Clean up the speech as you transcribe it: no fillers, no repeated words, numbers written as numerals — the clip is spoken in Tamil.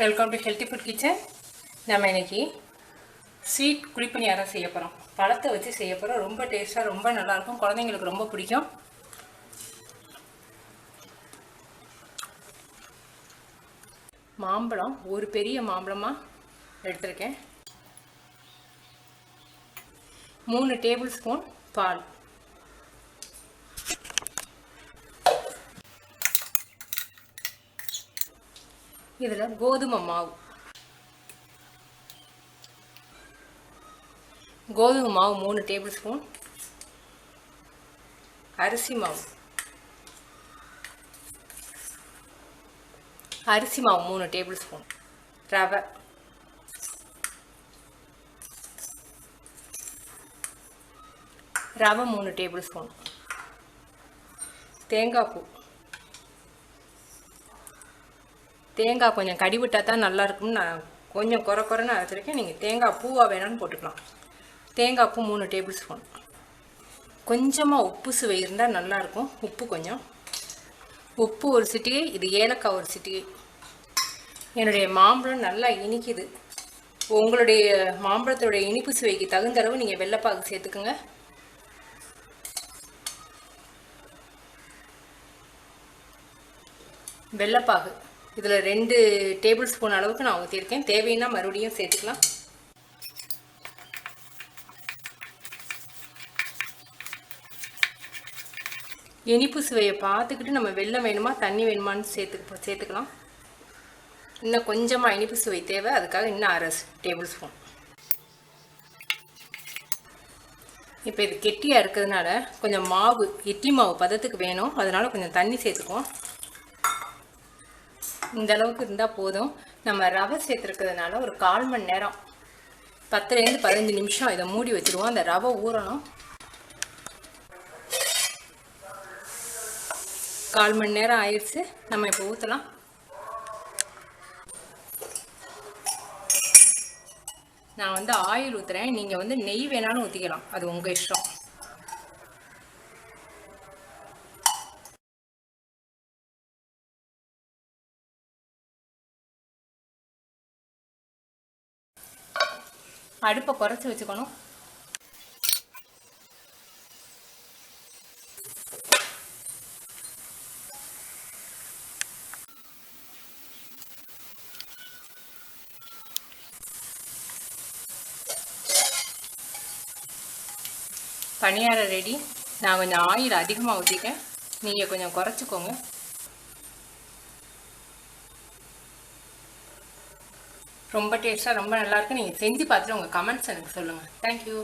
Welcome to healthy food kitchen. நம்ம இன்னைக்கு ஸ்வீட் குழிப்பணியாரம் செய்ய போகிறோம். பழத்தை வச்சு செய்ய போகிறோம். ரொம்ப டேஸ்ட்டாக ரொம்ப நல்லாயிருக்கும். குழந்தைங்களுக்கு ரொம்ப பிடிக்கும். மாம்பழம் ஒரு பெரிய மாம்பழமாக எடுத்திருக்கேன். 3 டேபிள் ஸ்பூன் பால், இதில் கோதுமை மாவு, கோதுமை மாவு 3 டேபிள் ஸ்பூன், அரிசி மாவு 3 டேபிள் ஸ்பூன், ரவை ரவை 3 டேபிள் ஸ்பூன், தேங்காய் கொஞ்சம் கடி விட்டால் தான் நல்லாயிருக்கும்னு நான் கொஞ்சம் குறைன்னு அரைச்சிருக்கேன். நீங்கள் தேங்காய் பூவாக வேணான்னு போட்டுக்கலாம். தேங்காய் பூ 3 டேபிள் ஸ்பூன். கொஞ்சமாக உப்பு சுவை இருந்தால் நல்லாயிருக்கும். உப்பு கொஞ்சம், உப்பு ஒரு சிட்டிகை, இது ஏலக்காய் ஒரு சிட்டிகை. என்னுடைய மாம்பழம் நல்லா இனிக்குது. உங்களுடைய மாம்பழத்தோடைய இனிப்பு சுவைக்கு தகுந்த அளவு நீங்கள் வெள்ளைப்பாகு சேர்த்துக்குங்க. வெள்ளைப்பாகு இதில் 2 டேபிள் ஸ்பூன் அளவுக்கு நான் ஊற்றிருக்கேன். தேவைன்னா மறுபடியும் சேர்த்துக்கலாம். இனிப்பு சுவையை பார்த்துக்கிட்டு நம்ம வெல்லம் வேணுமா தண்ணி வேணுமான்னு சேர்த்துக்கலாம். இன்னும் கொஞ்சமாக இனிப்பு சுவை தேவை, அதுக்காக இன்னும் 1/2 டேபிள் ஸ்பூன். இப்போ இது கெட்டியாக இருக்கிறதுனால கொஞ்சம் மாவு இட்லி மாவு பதத்துக்கு வேணும், அதனால் கொஞ்சம் தண்ணி சேர்த்துக்குவோம். இந்த அளவுக்கு இருந்தால் போதும். நம்ம ரவை சேர்த்துருக்கிறதுனால ஒரு 1/4 மணி நேரம் 10லேருந்து 15 நிமிஷம் இதை மூடி வச்சுருவோம். அந்த ரவை ஊறணும். 1/4 மணி நேரம் ஆயிடுச்சு. நம்ம இப்போ ஊற்றலாம். நான் ஆயில் ஊற்றுறேன். நீங்கள் நெய் வேணாலும் ஊற்றிக்கலாம், அது உங்கள் இஷ்டம். அடுப்பை குறைச்சி வச்சுக்கணும். பணியாரம் ரெடி. நான் கொஞ்சம் ஆயில் அதிகமாக ஊற்றிட்டேன், நீங்கள் கொஞ்சம் குறைச்சிக்கோங்க. ரொம்ப டேஸ்ட்டாக ரொம்ப நல்லாயிருக்கு. நீங்கள் செஞ்சு பார்த்துட்டு உங்கள் கமெண்ட்ஸ் எனக்கு சொல்லுங்கள். தேங்க்யூ.